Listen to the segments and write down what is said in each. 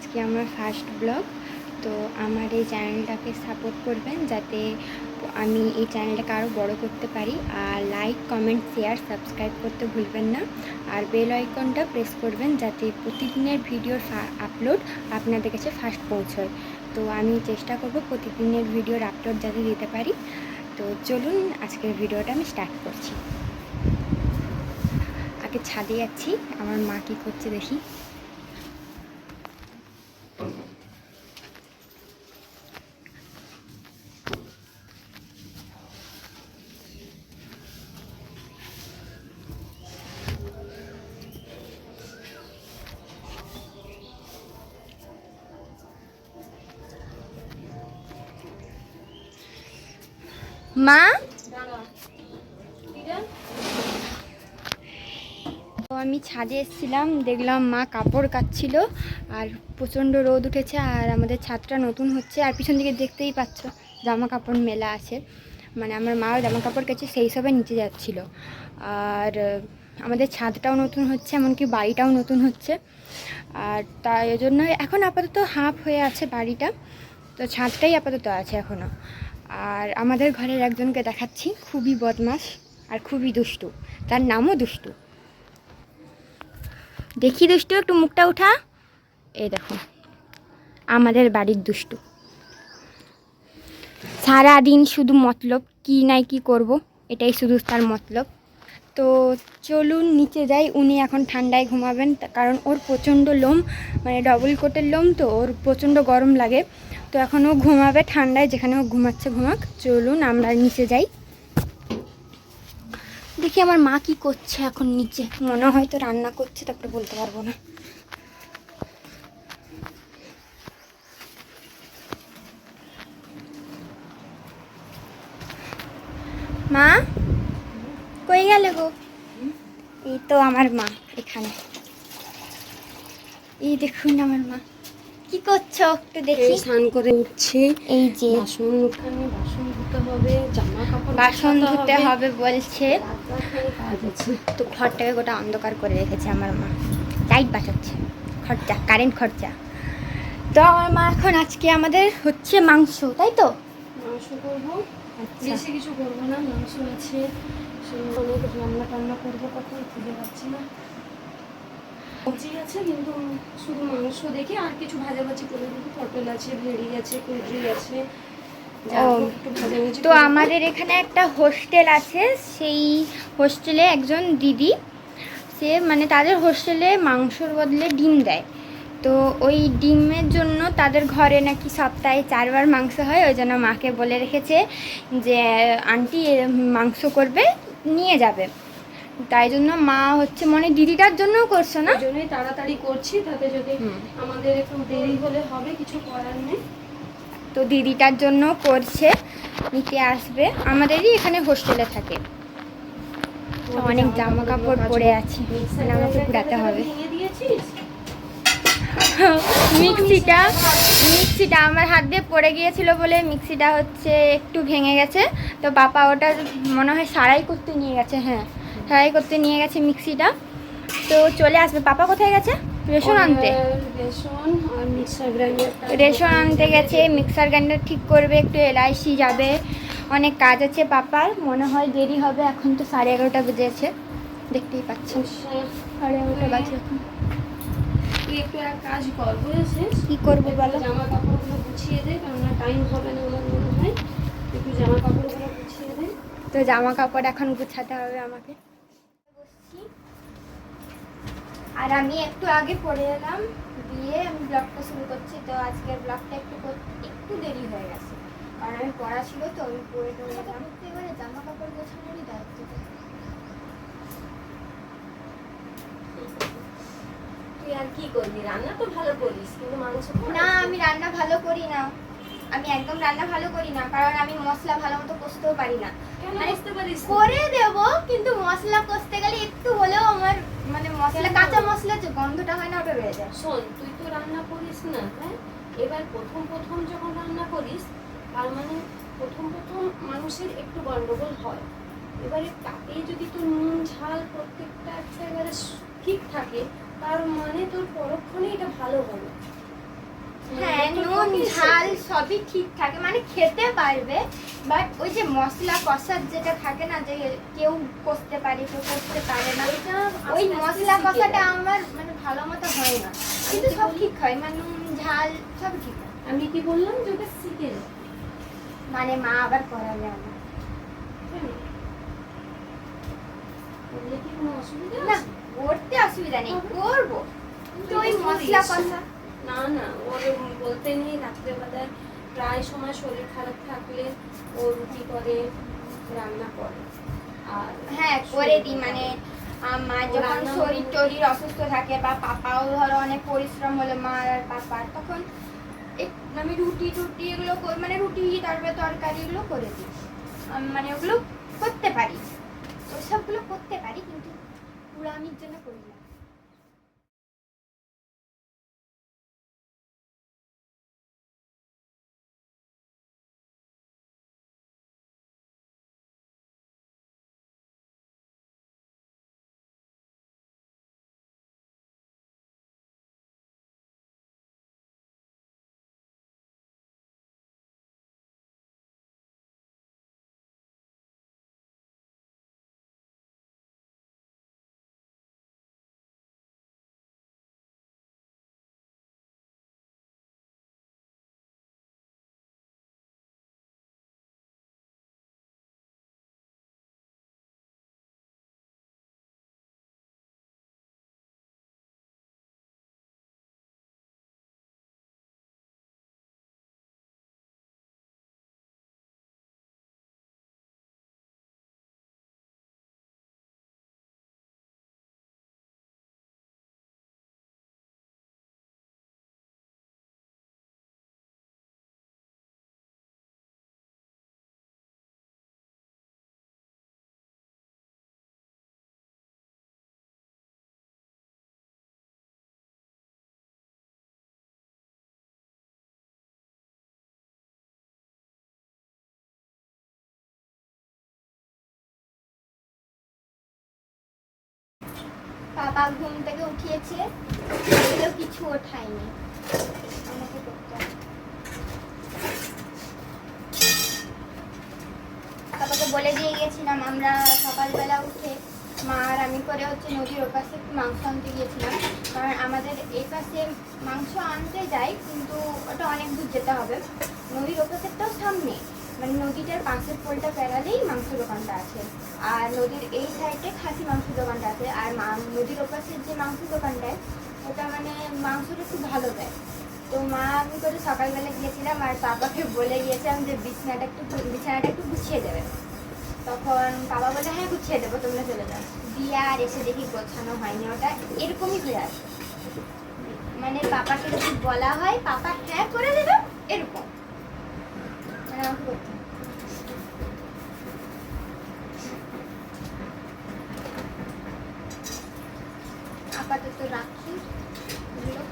আজকে আমার first blog. তো আমার এই চ্যানেলটাকে সাপোর্ট করবেন যাতে আমি এই চ্যানেলটাকে আরও বড় করতে পারি। আর লাইক, কমেন্ট, শেয়ার, সাবস্ক্রাইব করতে ভুলবেন না। আর বেল আইকনটা প্রেস করবেন যাতে প্রতিদিনের ভিডিওর আপলোড আপনাদের কাছে ফার্স্ট পৌঁছয়। তো আমি চেষ্টা করব প্রতিদিনের ভিডিওর আপলোড যাতে দিতে পারি। তো চলুন আজকের ভিডিওটা আমি স্টার্ট করছি। আগে ছাদে যাচ্ছি, আমার মা কী করছে দেখি। মা, আমি ছাদে এসেছিলাম, দেখলাম মা কাপড় কাচ্ছিল আর প্রচণ্ড রোদ উঠেছে আর আমাদের ছাদটা নতুন হচ্ছে। আর পিছন দিকে দেখতেই পাচ্ছ জামা কাপড় মেলা আছে, মানে আমার মাও জামা কাপড় কাছে সেই সবে নিচে যাচ্ছিল। আর আমাদের ছাদটাও নতুন হচ্ছে, এমনকি বাড়িটাও নতুন হচ্ছে। আর তাই জন্য এখন আপাতত হাফ হয়ে আছে বাড়িটা, তো ছাদটাই আপাতত আছে এখনও। আর আমাদের ঘরের একজনকে দেখাচ্ছি, খুবই বদমাশ আর খুবই দুষ্টু, তার নামও দুষ্টু। দেখি দুষ্টু, একটু মুখটা উঠা। এই দেখুন আমাদের বাড়ির দুষ্টু, সারাদিন শুধু মতলব, কি নাই কি করব, এটাই শুধু তার মতলব। তো চলুন নিচে যাই। উনি এখন ঠান্ডায় ঘুমাবেন, কারণ ওর প্রচণ্ড লোম, মানে ডবল কোটের লোম, তো ওর প্রচণ্ড গরম লাগে। তো এখন ও ঘুমাবে ঠান্ডায়, যেখানে ও ঘুমাচ্ছে ঘুমাক। চলুন আমরা নিচে যাই, দেখি আমার মা কি করছে এখন নিচে। মনে হয় তো রান্না করছে, তারপরে বলতে পারবো না। মা কই গেলে গো? এই তো আমার মা এখানে। এই দেখুন আমার মা কি করছো, একটু দেখি। স্নান করে উঠছি, এই যে বাসন ধুতে হবে, জামা কাপড় বাসন ধুতে হবে বলছে। কাজ আছে। তো ঘরটাকে গোটা অন্ধকার করে রেখেছে আমার মা, লাইট বাঁচাচ্ছে, খরচা, কারেন্ট খরচা। তো আমার মা এখন আজকে আমাদের হচ্ছে মাংস, তাই তো? মাংস করবো, আচ্ছা, বেশি কিছু করবো না। মাংস আছে, অনেক রান্না টান্না করবো, কখন খুঁজে পাচ্ছি না। সবজি আছে কিন্তু শুধু মাংস দেখে আর কিছু ভাজাভাজি করে দেবো। পটল আছে, ভেড়ি আছে, কুঁদরি আছে। তো আমাদের এখানে একটা হোস্টেল আছে, সেই হোস্টেলে একজন দিদি, সে মানে তাদের হোস্টেলে মাংসর বদলে ডিম দেয়। তো ওই ডিমের জন্য তাদের ঘরে নাকি সপ্তাহে 4 বার মাংস হয়। ওই জন্য মাকে বলে রেখেছে যে আন্টি মাংস করবে, নিয়ে যাবে। তাই জন্য মা হচ্ছে মানে দিদিটার জন্যও করছো না? ওই জন্যই তাড়াতাড়ি করছি, তাতে যদি আমাদের একটু দেরি হলে হবে, কিছু করার নেই। তো দিদিটার জন্য করছে, নিতে আসবে। আমাদেরই এখানে হোস্টেলে থাকে। তো অনেক জামা কাপড় পরে আছে, মানে আমাকে ঘুরাতে হবে। মিক্সিটা আমার হাত দিয়ে পড়ে গিয়েছিল বলে মিক্সিটা হচ্ছে একটু ভেঙে গেছে। তো বাবা ওটা মনে হয় সারাই করতে নিয়ে গেছে। হ্যাঁ, সারাই করতে নিয়ে গেছে মিক্সিটা। তো চলে আসবে। পাপা কোথায় গেছে? রেশন আনতে। রেশন আনতে গেছে, মিক্সার গ্রাইন্ডার ঠিক করবে, একটু এলআইসি যাবে, অনেক কাজ আছে পাপার। মনে হয় দেরি হবে, এখন তো 11:30 বেজেছে, দেখতেই পাচ্ছেন 11:30 বাজে এখন। তুই একটু এক কাজ কর, বুঝেছিস? কি করবো বলো? জামা কাপড়গুলো গুছিয়ে দে, কারণ টাইম হবে না আমার মনে হয়। একটু জামা কাপড়গুলো গুছিয়ে দে। তো জামা কাপড় এখন গুছাতে হবে আমাকে। আর আমি একটু আগে পড়ে এলাম, দিয়ে আমি ব্লগটা শুরু করছি। তো আজকের ব্লগটা একটু দেরি হয়ে গেছে, কারণ আমি পড়া ছিল, তো আমি পড়ে এলাম। এবারে জামা কাপড় গোছানোরই দায়িত্ব। তুই আর কি করবি? রান্না তো ভালো করিস, কিন্তু মাংস না, আমি রান্না ভালো করি না, আমি একদম রান্না ভালো করি না, কারণ আমি মশলা ভালো মতো কষতেও পারি না। করে দেব, কিন্তু মশলা কষতে গেলে একটু হলেও আমার মানে মশলা, কাঁচা মশলা যে গন্ধটা হয় না, ওটা রয়ে যায়। শোন, তুই তো রান্না করিস না, হ্যাঁ? এবার প্রথম যখন রান্না করিস, তার মানে প্রথম মানুষের একটু গন্ডগোল হয়। এবারে তাতেই যদি তোর নুন ঝাল প্রত্যেকটা একেবারে ঠিক থাকে, তার মানে তোর পরক্ষণে এটা ভালো হবে। হ্যাঁ, নুন ঝাল সবই ঠিক থাকে, মানে খেতে পারবে, বাট ওই যে মশলা কষার যেটা থাকে না, যে কেউ কষতে পারে কেউ কষতে পারে না, ওই মশলা কষাটা আমার মানে ভালো মতো হয় না, কিন্তু সব ঠিক হয়, মানে নুন ঝাল সব ঠিক হয়। আমি কি বললাম যে ওটা শিখে নাও। মানে মা আবার করাবে আমার। করলে কি কোনো অসুবিধা না, আছে? করতে অসুবিধা নেই, করবো, তো ওই মশলা কষা। না না, ওর বলতে নেই, রাত্রেবেলায় প্রায় সময় শরীর খারাপ থাকলে ও রুটি করে, রান্না করে। আর হ্যাঁ করে দিই, মানে মা যখন শরীর টরীর অসুস্থ থাকে বা পাপাও ধরো অনেক পরিশ্রম হলো মার আর পাপার, তখন আমি রুটি টুটি এগুলো মানে রুটি তারপরে তরকারি এগুলো করে দিই, মানে ওগুলো করতে পারি, ওসবগুলো করতে পারি, কিন্তু পুরো আমির জন্য করি না। পাপা ঘুম থেকে উঠিয়েছে, এগুলো কিছু ওঠায়নি, আমাকে করতে হবে। পাপাকে বলে দিয়ে গেছিলাম, আমরা সকালবেলা উঠে মা আর আমি করে হচ্ছে নদীর ওপাশে একটু মাংস আনতে গিয়েছিলাম, কারণ আমাদের এই পাশে মাংস আনতে যাই, কিন্তু ওটা অনেক দূর যেতে হবে, নদীর ওপাশেরটাও সামনে, মানে নদীটার পাশের পোলটা পেরালেই মাংস দোকানটা আছে, আর নদীর এই সাইডে খাসি মাংস দোকানটা আছে, আর নদীর ওপাশের যে মাংস দোকানটায় ওটা মানে মাংসটা একটু ভালো দেয়। তো মা আমি করে সকালবেলা গিয়েছিলাম, আর পাপাকে বলে গিয়েছিলাম যে বিছানাটা একটু গুছিয়ে দেবে, তখন বাবা বলে হ্যাঁ গুছিয়ে দেবো, তোমরা চলে যাও, দিয়ে আর এসে দেখি গোছানো হয়নি, ওটা এরকমই হয়ে আসে, মানে পাপাকে যদি বলা হয় পাপা হ্যাঁ করে দেবে, এরকম মানে আমাকে করতে হয়। আপাতত রাখি এগুলো,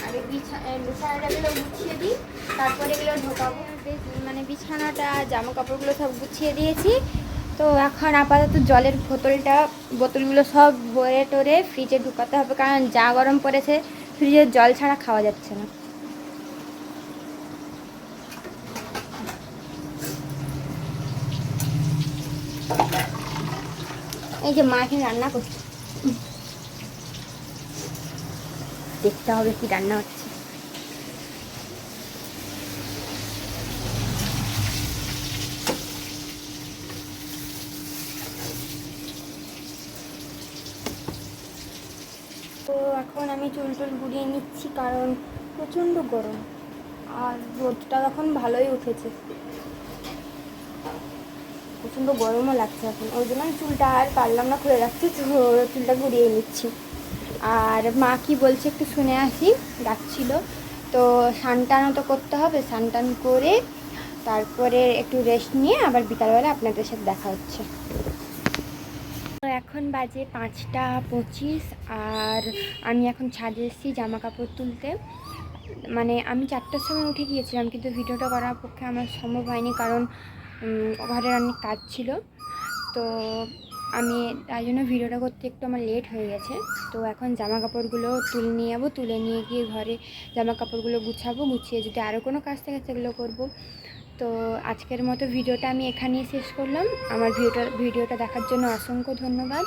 আগে বিছানাটাগুলো গুছিয়ে দিই, তারপরে এগুলো ঢোকাবো, মানে বিছানাটা জামা কাপড়গুলো সব গুছিয়ে দিয়েছি, তো এখন আপাতত জলের বোতলগুলো সব ভরে টরে ফ্রিজে ঢুকাতে হবে, কারণ যা গরম পড়েছে ফ্রিজের জল ছাড়া খাওয়া যাচ্ছে না। এই যে মা এখানে রান্না করছে, দেখতে হবে কি রান্না হচ্ছে। তো এখন আমি চুল টুল গুড়িয়ে নিচ্ছি, কারণ প্রচণ্ড গরম, আর রোদটা এখন ভালোই উঠেছে, প্রচণ্ড গরমও লাগছে এখন, ওই জন্য আমি চুলটা আর পারলাম না খুলে রাখতে, তো চুলটা ঘুরিয়ে নিচ্ছি। আর মা কি বলছে একটু শুনে আসি, ডাকছিল, তো স্নান তো করতে হবে, স্নান করে তারপরে একটু রেস্ট নিয়ে আবার বিকালবেলা আপনাদের সাথে দেখা হচ্ছে। তো এখন বাজে 5টা 25, আর আমি এখন ছাদে এসেছি জামা কাপড় তুলতে, মানে আমি 4টার সময় উঠে গিয়েছিলাম, কিন্তু ভিডিওটা করার পক্ষে আমার সম্ভব হয়নি, কারণ ঘরের অনেক কাজ ছিল। তো আমি তাই জন্য ভিডিওটা করতে একটু আমার লেট হয়ে গেছে। তো এখন জামা কাপড়গুলো তুলে নিয়ে যাবো, তুলে নিয়ে গিয়ে ঘরে জামা কাপড়গুলো গুছাবো, গুছিয়ে যদি আরও কোনো কাজ থাকে সেগুলো করব। তো আজকের মতো ভিডিওটা আমি এখানেই শেষ করলাম। আমার ভিডিওটা দেখার জন্য অসংখ্য ধন্যবাদ।